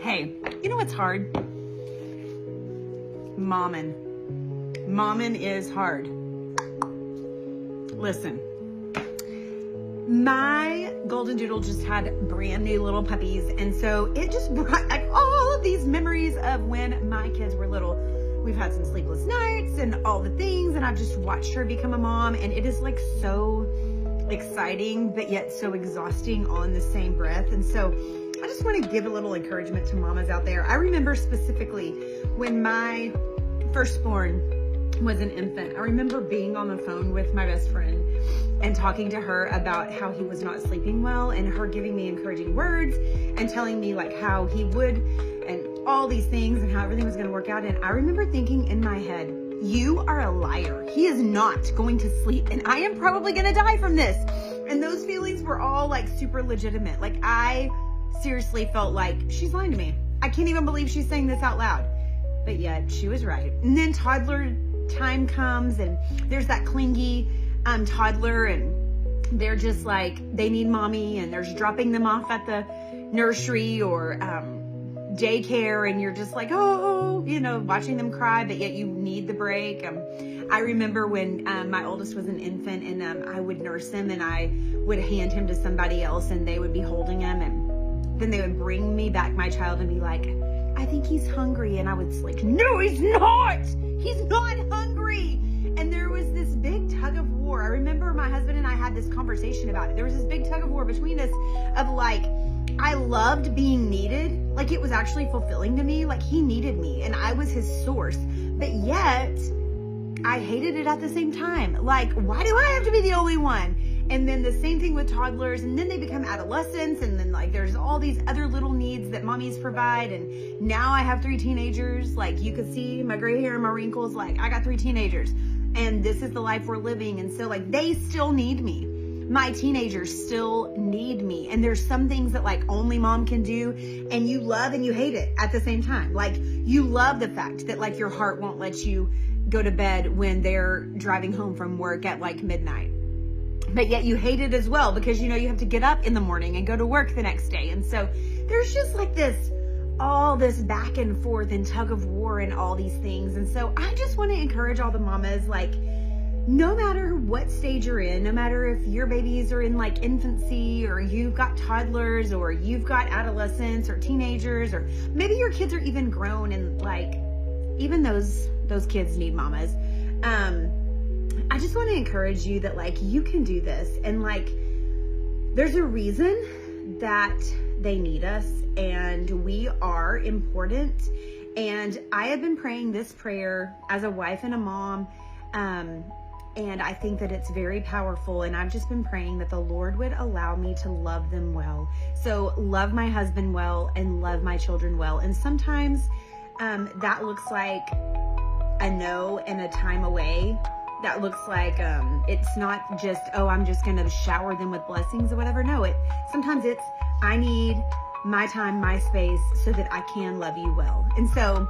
Hey, you know what's hard? Mommin. Mommin is hard. Listen, my golden doodle just had brand new little puppies, and so it just brought like all of these memories of when my kids were little. We've had some sleepless nights and all the things, and I've just watched her become a mom, and it is like so exciting but yet so exhausting on the same breath. And so I just want to give a little encouragement to mamas out there. I remember specifically when my firstborn was an infant. I remember being on the phone with my best friend and talking to her about how he was not sleeping well, and her giving me encouraging words and telling me like how he would and all these things and how everything was going to work out. And I remember thinking in my head, you are a liar. He is not going to sleep, and I am probably going to die from this. And those feelings were all like super legitimate. Like I seriously felt like she's lying to me. I can't even believe she's saying this out loud. But yet she was right. And then toddler time comes, and there's that clingy toddler, and they're just like, they need mommy, and there's dropping them off at the nursery or daycare, and you're just like, oh, you know, watching them cry, but yet you need the break. I remember when my oldest was an infant, and I would nurse him, and I would hand him to somebody else, and they would be holding him, and then they would bring me back my child and be like, I think he's hungry. And I would like, no, he's not. He's not hungry. And there was this big tug of war. I remember my husband and I had this conversation about it. There was this big tug of war between us of like, I loved being needed. Like it was actually fulfilling to me. Like he needed me and I was his source. But yet I hated it at the same time. Like, why do I have to be the only one? And then the same thing with toddlers, and then they become adolescents, and then like there's all these other little needs that mommies provide. And now I have 3 teenagers. Like you could see my gray hair and my wrinkles. Like I got 3 teenagers, and this is the life we're living. And so like they still need me. My teenagers still need me. And there's some things that like only mom can do, and you love and you hate it at the same time. Like you love the fact that like your heart won't let you go to bed when they're driving home from work at like midnight. But yet you hate it as well because you know you have to get up in the morning and go to work the next day. And so there's just like all this back and forth and tug of war and all these things. And so I just want to encourage all the mamas, like no matter what stage you're in, no matter if your babies are in like infancy or you've got toddlers or you've got adolescents or teenagers, or maybe your kids are even grown, and like even those kids need mamas. I just want to encourage you that like you can do this, and like there's a reason that they need us, and we are important. And I have been praying this prayer as a wife and a mom, and I think that it's very powerful. And I've just been praying that the Lord would allow me to love them well. So love my husband well and love my children well. And sometimes that looks like a no and a time away. That looks like it's not just, oh, I'm just going to shower them with blessings or whatever. No, sometimes it's, I need my time, my space, so that I can love you well. And so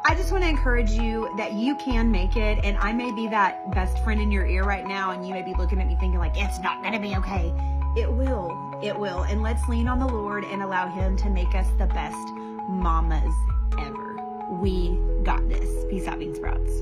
I just want to encourage you that you can make it. And I may be that best friend in your ear right now, and you may be looking at me thinking like, it's not going to be okay. It will. It will. And let's lean on the Lord and allow him to make us the best mamas ever. We got this. Peace out, bean sprouts.